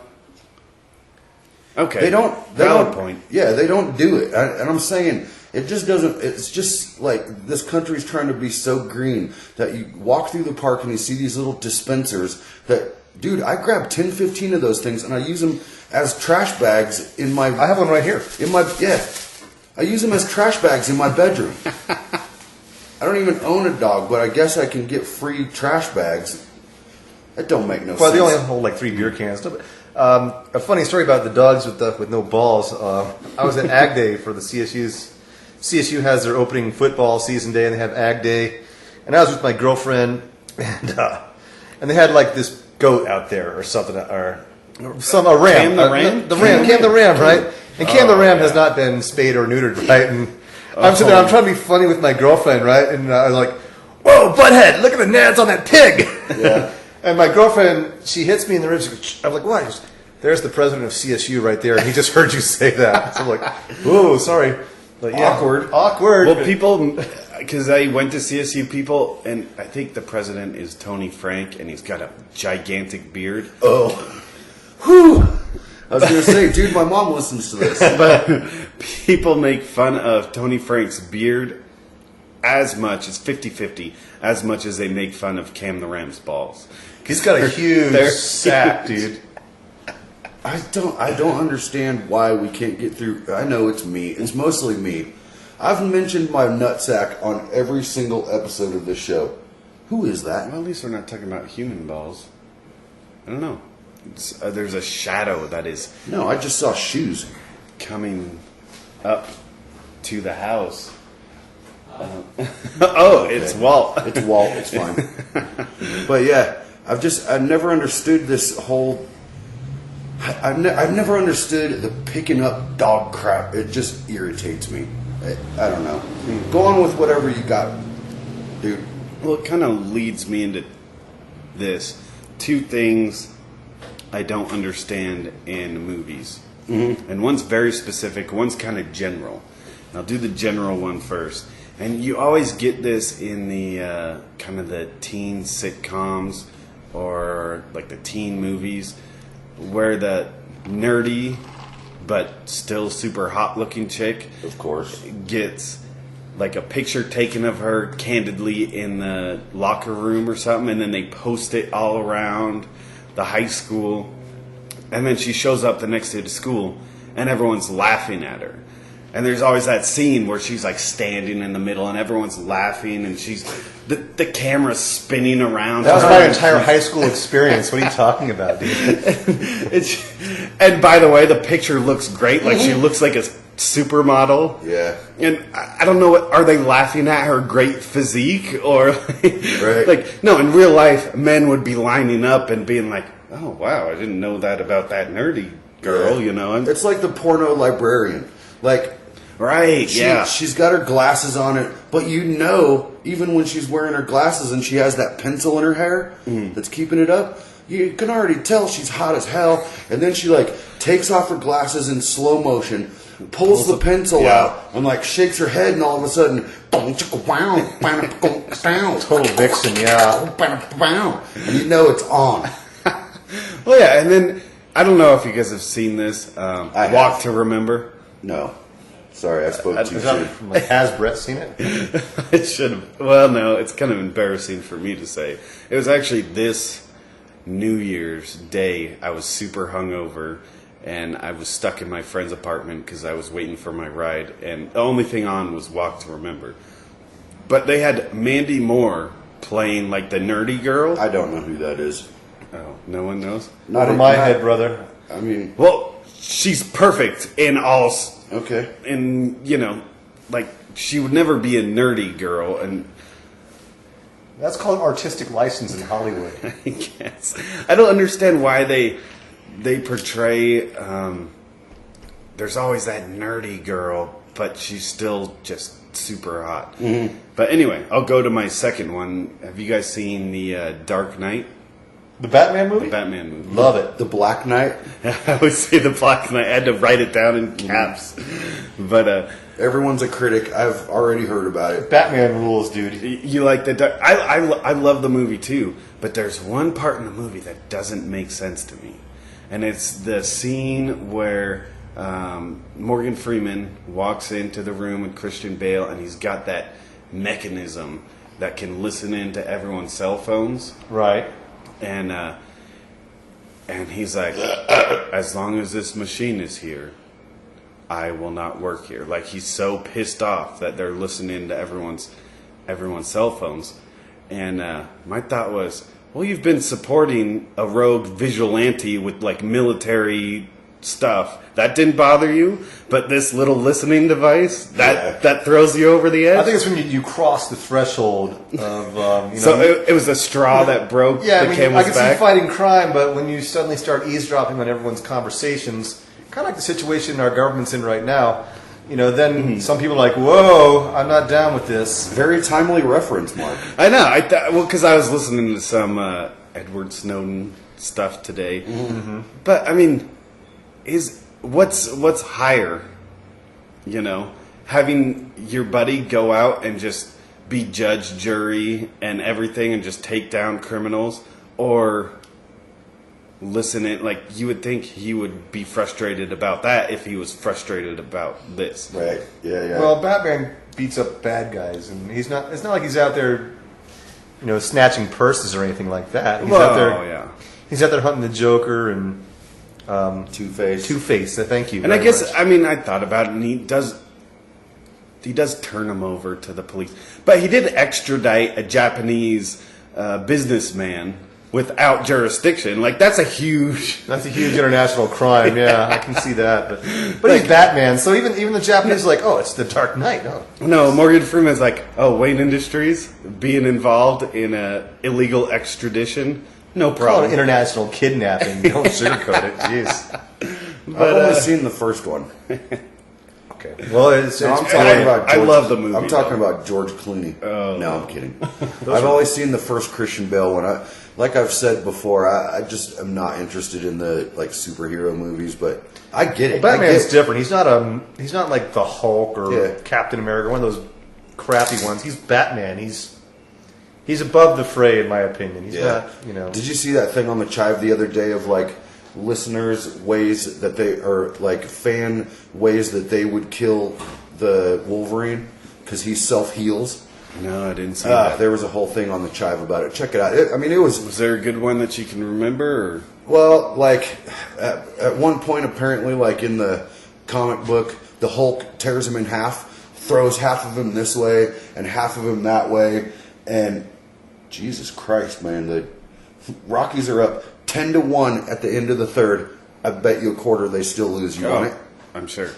Okay. They don't. Valid point. Yeah, they don't do it, and I'm saying it just doesn't. It's just like this country's trying to be so green that you walk through the park and you see these little dispensers. That, dude, I grab 10, 15 of those things and I use them as trash bags in my. I have one right here. I use them as trash bags in my bedroom. I don't even own a dog, but I guess I can get free trash bags. That don't make no Well, sense. they only hold like 3 beer cans. A funny story about the dogs with no balls. I was at Ag Day for the CSU's. CSU has their opening football season day, and they have Ag Day. And I was with my girlfriend, and they had like this goat out there or something, or a ram. Cam the Ram? Cam the Ram, right? And Cam the Ram has not been spayed or neutered, right? And I'm sitting there, I'm trying to be funny with my girlfriend, right? And I was like, "Whoa, butthead! Look at the nads on that pig!" Yeah. And my girlfriend, she hits me in the ribs. She goes, I'm like, "What?" She goes, "There's the president of CSU right there, and he just heard you say that." So I'm like, "Whoa, sorry." But yeah, Awkward. Awkward. Well, because I went to CSU people, and I think the president is Tony Frank, and he's got a gigantic beard. Oh. Whew. I was going to say, dude, my mom listens to this. But people make fun of Tony Frank's beard as much, it's 50-50, as much as they make fun of Cam the Ram's balls. He's got a huge They're sack, huge. dude. I don't understand why we can't get through. I know it's me. It's mostly me. I've mentioned my nutsack on every single episode of this show. Who is that? Well, at least we're not talking about human balls. I don't know. There's a shadow that is No, I just saw shoes. coming up to the house. Oh, it's Walt. It's Walt. It's fine. But yeah, I've never understood this whole. I've never understood the picking up dog crap. It just irritates me. I don't know. Go on with whatever you got, dude. Well, it kind of leads me into this. Two things I don't understand in movies. Mm-hmm. And one's very specific, one's kind of general. And I'll do the general one first. And you always get this in the kind of the teen sitcoms or like the teen movies where the nerdy but still super hot looking chick, Of course. gets like a picture taken of her candidly in the locker room or something, and then they post it all around the high school, and then she shows up the next day to school and everyone's laughing at her. And there's always that scene where she's like standing in the middle and everyone's laughing and she's the camera's spinning around. That was her my and entire high school experience. What are you talking about, dude? and by the way, the picture looks great. Like she looks like a supermodel. Yeah. And I don't know are they laughing at her great physique or Right. like no, in real life men would be lining up and being like, "Oh wow, I didn't know that about that nerdy girl," you know. And It's like the porno librarian. Like, right, yeah. she's got her glasses on it, but you know, even when she's wearing her glasses and she has that pencil in her hair that's keeping it up, you can already tell she's hot as hell. And then she like takes off her glasses in slow motion, pulls the pencil out, and like shakes her head, and all of a sudden, total Total vixen, yeah. and you know it's on. Well, yeah, and then I don't know if you guys have seen this. I have. Walk to Remember. No, sorry, I spoke too Is soon. that, like, has Brett seen it? It should have. Well, no, it's kind of embarrassing for me to say. It was actually this New Year's Day. I was super hungover, and I was stuck in my friend's apartment because I was waiting for my ride, and the only thing on was Walk to Remember. But they had Mandy Moore playing like the nerdy girl. I don't know who that is. Oh, no one knows? Not Over my head, brother. I mean, Well, she's perfect in all. okay. And you know, like she would never be a nerdy girl, and That's called artistic license in Hollywood. I guess I don't understand why they portray. There's always that nerdy girl, but she's still just super hot. Mm-hmm. But anyway, I'll go to my second one. Have you guys seen the Dark Knight? The Batman movie? The Batman movie. Love it. The Black Knight. I would say the Black Knight. I had to write it down in caps. But everyone's a critic. I've already heard about it. Batman rules, dude. you like the Dark... I love the movie too. But there's one part in the movie that doesn't make sense to me. And it's the scene where Morgan Freeman walks into the room with Christian Bale, and he's got that mechanism that can listen into everyone's cell phones. Right. And he's like, as long as this machine is here, I will not work here. Like, he's so pissed off that they're listening to everyone's cell phones. And my thought was, well, you've been supporting a rogue vigilante with like military stuff. That didn't bother you, but this little listening device that throws you over the edge. I think it's when you cross the threshold of So it was a straw that broke the camel's I can back. see fighting crime, but when you suddenly start eavesdropping on everyone's conversations, kind of like the situation our government's in right now, then some people are like, "Whoa, I'm not down with this." Very timely reference, Mark. I know. Because I was listening to some Edward Snowden stuff today. Mm-hmm. But I mean, what's higher? Having your buddy go out and just be judge, jury, and everything, and just take down criminals, or listening. Like, you would think he would be frustrated about that if he was frustrated about this. Right. Yeah. Well, Batman beats up bad guys, and he's not. It's not like he's out there, snatching purses or anything like that. He's out there. Yeah. He's out there hunting the Joker and Two-Face. Two-Face. Thank you. And I very guess, much. I thought about it, and he does turn him over to the police. But he did extradite a Japanese businessman without jurisdiction. Like, that's a huge international crime. Yeah, I can see that. But he's Batman, so even the Japanese are like, oh, it's the Dark Knight. Oh. No, Morgan Freeman's like, oh, Wayne Industries being involved in a illegal extradition. No Call problem. it international kidnapping. Don't sugarcoat it. Jeez. I've only seen the first one. Okay. Well, it's No, I'm it's talking about I George- love the movie, I'm talking though. about George Clooney. No, I'm kidding. I've only seen the first Christian Bale one. Like I've said before, I just am not interested in the superhero movies, but I get it. Batman's different. He's not like the Hulk or Captain America, one of those crappy ones. He's Batman. He's above the fray, in my opinion. He's not. Did you see that thing on the Chive the other day of listeners' ways that they are fan ways that they would kill the Wolverine because he self heals? No, I didn't see that. There was a whole thing on the Chive about it. Check it out. It was. Was there a good one that you can remember? Or? Well, at one point, apparently, in the comic book, the Hulk tears him in half, throws half of him this way and half of him that way, and Jesus Christ, man, the Rockies are up 10-1 at the end of the third. I bet you a quarter they still lose. You want it? I'm sure.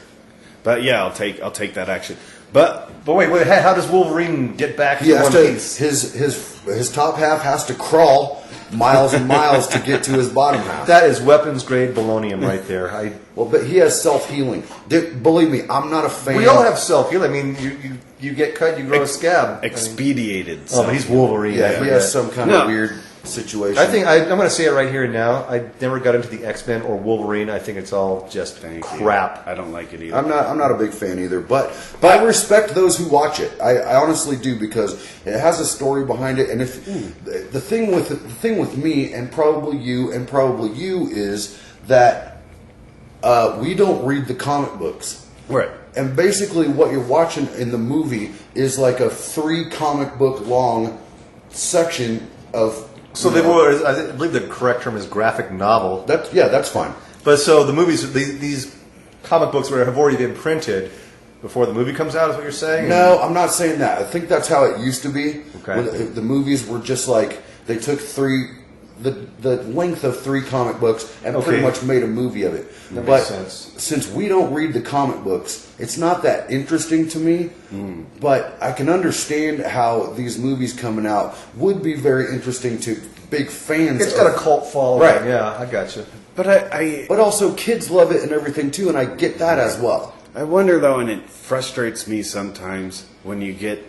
But yeah, I'll take that action. But wait, how does Wolverine get back He to has one to. piece? His top half has to crawl miles and miles to get to his bottom half. That is weapons grade balonium right there. But he has self healing. Believe me, I'm not a fan. We all have self healing. I mean, you get cut, you grow a scab. expedited. But he's Wolverine. Yeah, he has some kind of weird situation. I think I'm going to say it right here and now. I never got into the X-Men or Wolverine. I think it's all just crap. I don't like it either. I'm not a big fan either, but I respect those who watch it. I honestly do, because it has a story behind it. And if the thing with me and probably you is that we don't read the comic books, Right. and basically what you're watching in the movie is like a 3 comic book long section of. So they were. I believe the correct term is graphic novel. That's fine. But so the movies, these comic books have already been printed before the movie comes out, is what you're saying? No, I'm not saying that. I think that's how it used to be. Okay. When the movies were just they took the length of 3 comic books and pretty much made a movie of it. That but makes sense. Since we don't read the comic books, it's not that interesting to me. But I can understand how these movies coming out would be very interesting to big fans. It's got a cult following. Right. Yeah, I got you. But But also kids love it and everything too, and I get that as well. I wonder though, and it frustrates me sometimes when you get,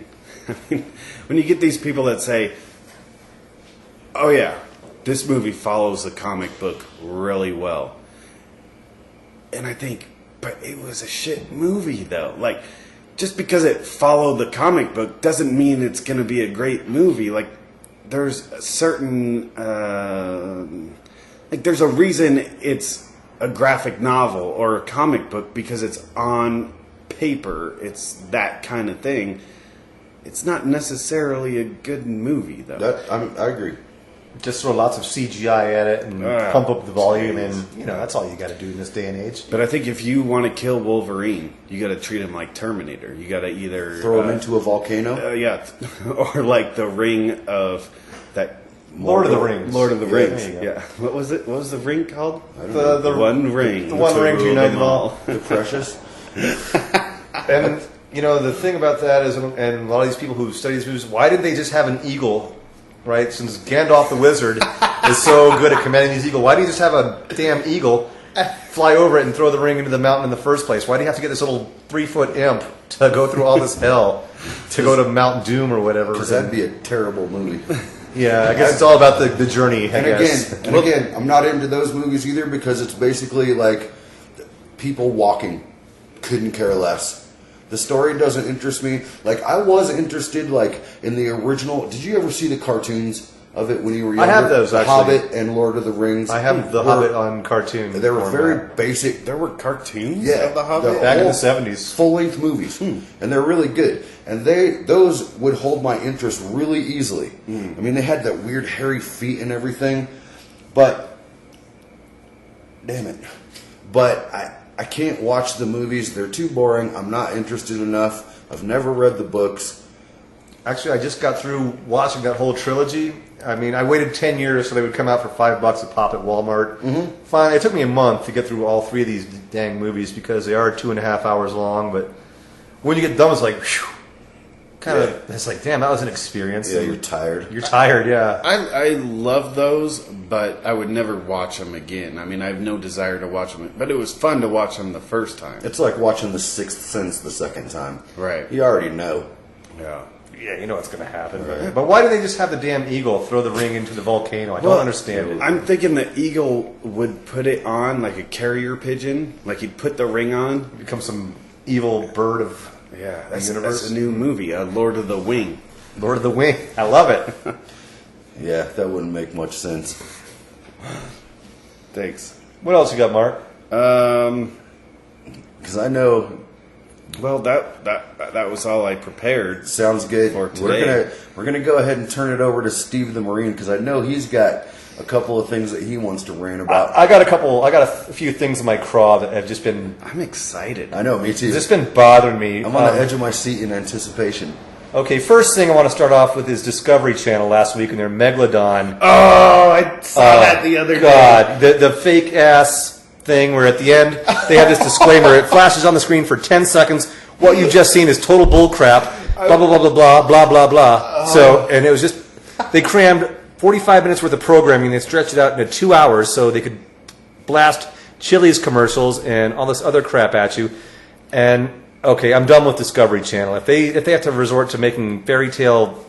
when you get these people that say, "Oh yeah, this movie follows the comic book really well," and I think, but it was a shit movie though. Like, just because it followed the comic book doesn't mean it's going to be a great movie. Like, there's a certain, there's a reason it's a graphic novel or a comic book, because it's on paper. It's that kind of thing. It's not necessarily a good movie, though. I agree. Just throw lots of CGI at it and pump up the volume, and that's all you got to do in this day and age. But I think if you want to kill Wolverine, you got to treat him like Terminator. You got to either throw him into a volcano. Yeah, or like the ring of that. Lord of the Rings. Lord of the Rings. There you go. Yeah. What was it? What was the ring called? The One Ring. The One Ring to unite them all. The Precious. And the thing about that is, and a lot of these people who study these movies, why didn't they just have an eagle? Right, since Gandalf the Wizard is so good at commanding these eagles, why do you just have a damn eagle fly over it and throw the ring into the mountain in the first place? Why do you have to get this little 3-foot imp to go through all this hell to go to Mount Doom or whatever? Because that'd be a terrible movie. Yeah, I guess it's all about the journey. Again, I'm not into those movies either, because it's basically like people walking. Couldn't care less. The story doesn't interest me. Like, I was interested, like, in the original. Did you ever see the cartoons of it when you were younger? I have those, actually. Hobbit and Lord of the Rings. I have the Hobbit on cartoon. They were very basic. There were cartoons Yeah, of the Hobbit? Back in the 70s. Full-length movies. And they're really good. And those would hold my interest really easily. I mean, they had that weird hairy feet and everything. But, damn it. But I can't watch the movies. They're too boring. I'm not interested enough. I've never read the books. Actually, I just got through watching that whole trilogy. I mean, I waited 10 years so they would come out for $5 a pop at Walmart. Finally, it took me a month to get through all 3 of these dang movies, because they are 2.5 hours long. But when you get done, it's like, whew, it's like, damn, that was an experience. Yeah, you're tired. You're tired, yeah. I love those, but I would never watch them again. I mean, I have no desire to watch them. But it was fun to watch them the first time. It's like watching The Sixth Sense the second time. Right. You already know. Yeah. Yeah, you know what's going to happen. Right. But why do they just have the damn eagle throw the ring into the volcano? I don't understand it. I'm thinking the eagle would put it on like a carrier pigeon. Like, he'd put the ring on. Become some evil bird of that's universe. a new movie, Lord of the Wing. Lord of the Wing. I love it. Yeah, that wouldn't make much sense. Thanks. What else you got, Mark? Because I know. Well, that was all I prepared. Sounds good. For today. We're gonna go ahead and turn it over to Steve the Marine, because I know he's got a couple of things that he wants to rant about. I got a few things in my craw that have just been. I'm excited. I know, me too. Just been bothering me. I'm on the edge of my seat in anticipation. Okay, first thing I want to start off with is Discovery Channel last week and their Megalodon. Oh, I saw that the other day. God, the fake ass thing where at the end they have this disclaimer. It flashes on the screen for 10 seconds. What you've just seen is total bull crap. Blah blah blah blah blah blah blah blah. So, and it was just they crammed 45 minutes worth of programming. They stretched it out into 2 hours so they could blast Chili's commercials and all this other crap at you. And okay, I'm done with Discovery Channel. If they have to resort to making fairy tale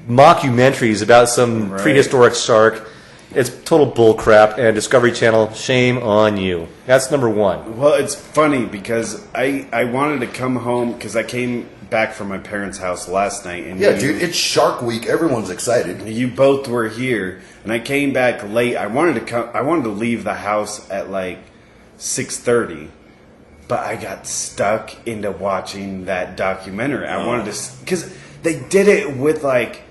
mockumentaries about some prehistoric shark, it's total bull crap. And Discovery Channel, shame on you. That's number one. Well, it's funny because I wanted to come home because I came back from my parents' house last night. And Dude, it's Shark Week. Everyone's excited. You both were here, and I came back late. I wanted to leave the house at like 6:30. But I got stuck into watching that documentary. I wanted to, because they did it with like,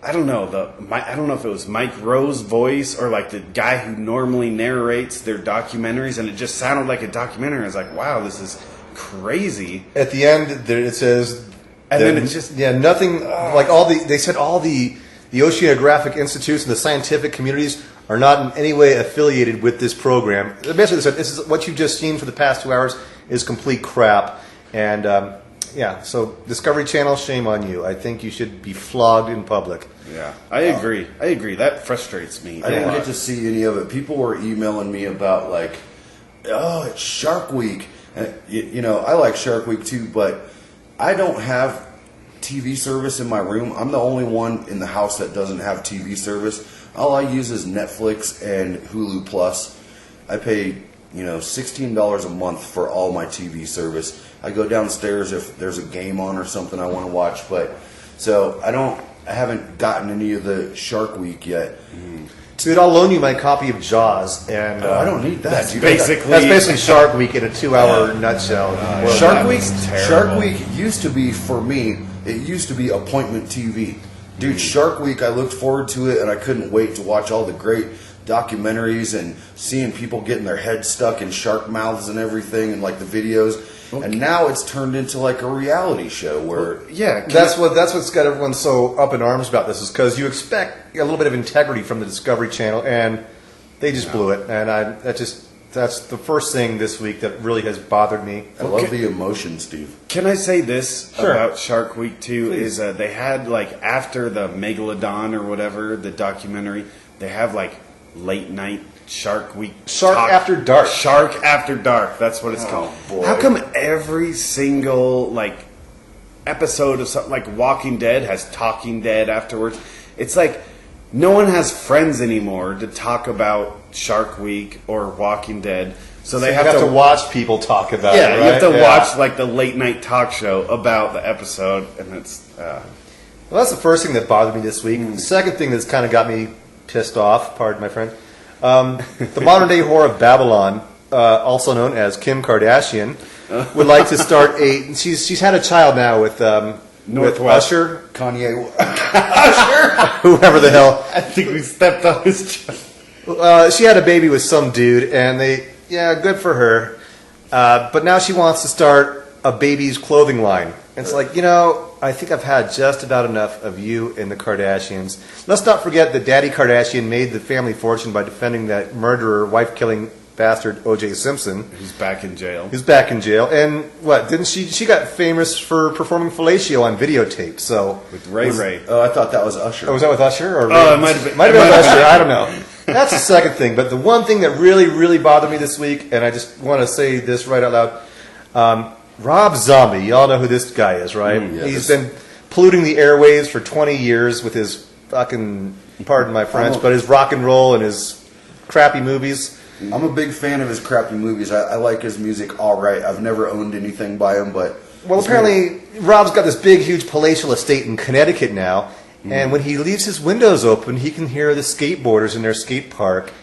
I don't know if it was Mike Rowe's voice or like the guy who normally narrates their documentaries, and it just sounded like a documentary. I was like, wow, this is crazy. At the end, it says, and then it's just nothing like they said all the oceanographic institutes and the scientific communities are not in any way affiliated with this program. Basically, they said, this is what you've just seen for the past 2 hours is complete crap. And so Discovery Channel, shame on you. I think you should be flogged in public. Yeah, I agree. That frustrates me. I didn't get to see any of it. People were emailing me about like, oh, it's Shark Week. And, you know, I like Shark Week too, but I don't have TV service in my room. I'm the only one in the house that doesn't have TV service. All I use is Netflix and Hulu Plus. I pay, you know, $16 a month for all my TV service. I go downstairs if there's a game on or something I want to watch, but so I haven't gotten any of the Shark Week yet. Dude, I'll loan you my copy of Jaws, and I don't need that. That's dude. basically Shark Week in a 2-hour nutshell. Well, Shark Week used to be, for me, it used to be appointment TV. Dude, Shark Week, I looked forward to it, and I couldn't wait to watch all the great documentaries and seeing people getting their heads stuck in shark mouths and everything, and like the videos. Okay. And now it's turned into like a reality show where that's what's got everyone so up in arms about this, is because you expect a little bit of integrity from the Discovery Channel, and they just blew it. And that's the first thing this week that really has bothered me. I love the emotion, Steve. Can I say this Sure. about Shark Week too? Please. Is they had like after the Megalodon or whatever, the documentary, they have like late night Shark Week. Shark After Dark. Shark After Dark. That's what it's called. Boy. How come every single like episode of something like Walking Dead has Talking Dead afterwards? It's like no one has friends anymore to talk about Shark Week or Walking Dead. So they have to watch people talk about it, right? you have to watch like the late night talk show about the episode, and it's. Well, that's the first thing that bothered me this week. The second thing that's kind of got me pissed off, pardon my friend, the modern day whore of Babylon, also known as Kim Kardashian, would like to start she's had a child now with Usher, Kanye. whoever the hell. I think we stepped on his chest. She had a baby with some dude, and good for her. But now she wants to start a baby's clothing line. And it's like, I think I've had just about enough of you and the Kardashians. Let's not forget that Daddy Kardashian made the family fortune by defending that murderer, wife-killing bastard O.J. Simpson. Who's back in jail. He's back in jail. And what, didn't she got famous for performing fellatio on videotape, so... With Ray. Oh, I thought that was Usher. Oh, was that with Usher? Or it might have been. Might have been with Usher, I don't know. That's the second thing. But the one thing that really, really bothered me this week, and I just want to say this right out loud, Rob Zombie, y'all know who this guy is, right? Yeah, He's been polluting the airwaves for 20 years with his fucking, pardon my French, but his rock and roll and his crappy movies. I'm a big fan of his crappy movies. I like his music all right. I've never owned anything by him, but... Well, apparently, Rob's got this big, huge palatial estate in Connecticut now, and when he leaves his windows open, he can hear the skateboarders in their skate park,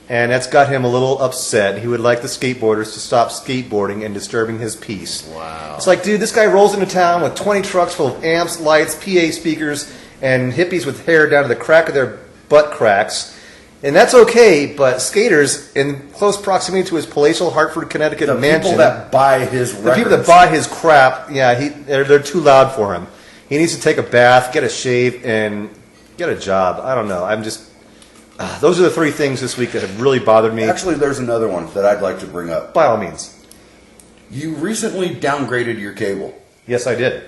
and that's got him a little upset. He would like the skateboarders to stop skateboarding and disturbing his peace. Wow. It's like, dude, this guy rolls into town with 20 trucks full of amps, lights, PA speakers, and hippies with hair down to the crack of their butt cracks. And that's okay, but skaters in close proximity to his palatial Hartford, Connecticut the mansion... people that buy his records. The people that buy his crap, they're too loud for him. He needs to take a bath, get a shave, and get a job. I don't know. I'm just... those are the three things this week that have really bothered me. Actually, there's another one that I'd like to bring up. By all means. You recently downgraded your cable. Yes, I did.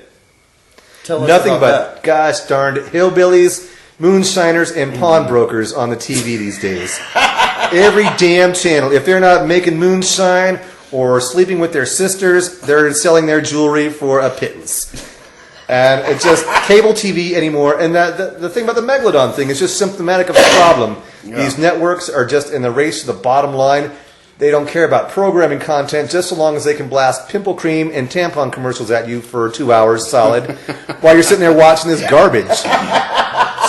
Tell us Nothing about but, that. gosh darned, hillbillies, moonshiners, and pawnbrokers on the TV these days. Every damn channel. If they're not making moonshine or sleeping with their sisters, they're selling their jewelry for a pittance. And it's just cable TV anymore. And the thing about the Megalodon thing is just symptomatic of the problem. Yeah. These networks are just in the race to the bottom line. They don't care about programming content just so long as they can blast pimple cream and tampon commercials at you for 2 hours solid while you're sitting there watching this garbage.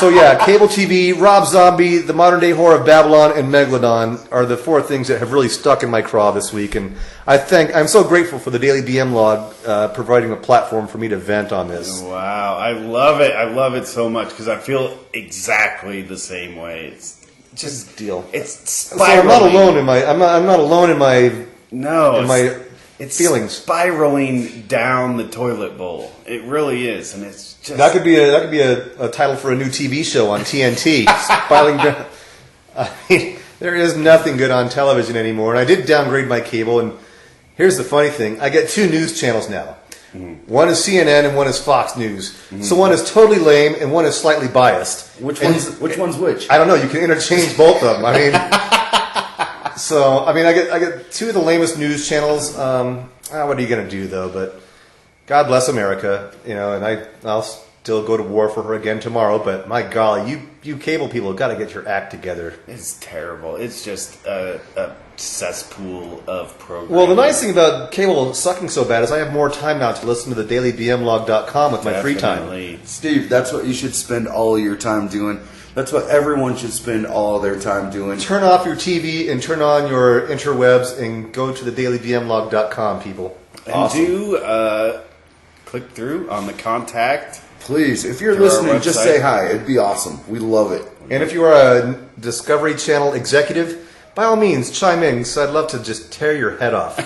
So yeah, cable TV, Rob Zombie, the modern day whore of Babylon, and Megalodon are the four things that have really stuck in my craw this week. And I'm so grateful for the Daily BM log providing a platform for me to vent on this. Wow, I love it. I love it so much because I feel exactly the same way. It's just deal. It's spiraling. spiraling. So I'm not alone in my. I'm not alone in my. No, in my it's feelings. Spiraling down the toilet bowl. It really is, and it's just that could be a title for a new TV show on TNT. Spiraling down. I mean, there is nothing good on television anymore, and I did downgrade my cable. And here's the funny thing: I get two news channels now. Mm-hmm. One is CNN and one is Fox News. Mm-hmm. So one is totally lame and one is slightly biased. Which one's which? I don't know. You can interchange both of them. I mean, I get two of the lamest news channels. What are you going to do, though? But God bless America, you know, and I'll still go to war for her again tomorrow. But my golly, you cable people have got to get your act together. It's terrible. It's just a cesspool of programming. Well, the nice thing about cable sucking so bad is I have more time now to listen to the dailybmlog.com with my free time. Definitely. Steve, that's what you should spend all of your time doing. That's what everyone should spend all of their time doing. Turn off your TV and turn on your interwebs and go to the dailybmlog.com, people. And Awesome. do click through on the contact. Please, if you're To our listening, just website. say hi. It'd be awesome. We love it. And if you are a Discovery Channel executive, by all means, chime in, because I'd love to just tear your head off.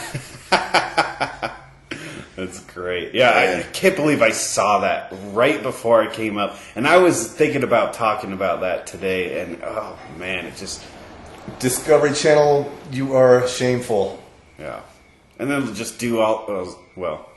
That's great. Yeah, I can't believe I saw that right before I came up. And I was thinking about talking about that today, and oh man, it just, Discovery Channel, you are shameful. yeah. And then just do all, well,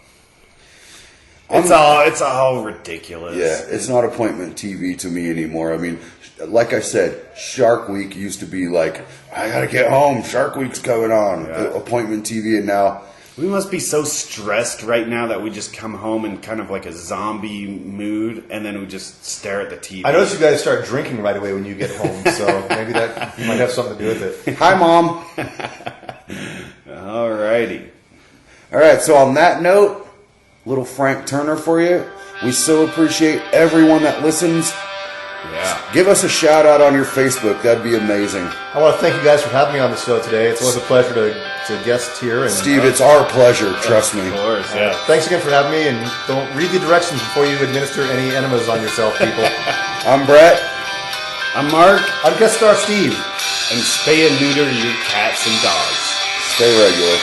it's all ridiculous. Yeah, it's not appointment TV to me anymore. I mean, like I said, Shark Week used to be like, I gotta get home. Shark Week's going on. Yeah. Appointment TV, and now We must be so stressed right now that we just come home in kind of like a zombie mood, and then we just stare at the TV. I noticed you guys start drinking right away when you get home, so maybe that might have something to do with it. hi, Mom. Alrighty. All right, so on that note, little Frank Turner for you. We so appreciate everyone that listens. Yeah. Give us a shout out on your Facebook. That'd be amazing. I want to thank you guys for having me on the show today. It's always a pleasure to guest here. And Steve, it's our pleasure. Trust me. Of course, yeah. thanks again for having me, and don't read the directions before you administer any enemas on yourself, people. I'm Brett. I'm Mark, I'm guest star Steve. and spay and neuter your cats and dogs. Stay regular.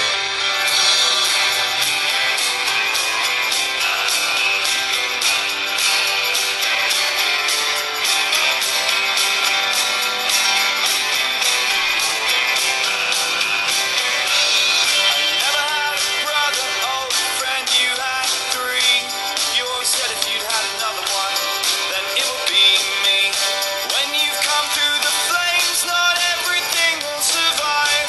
Never had a brother, old friend, you had three. You always said if you'd had another one, then it would be me. When you've come through the flames, not everything will survive.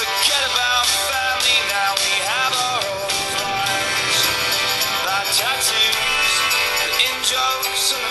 Forget about family, now we have our own lives. Bad tattoos, the in-jokes, and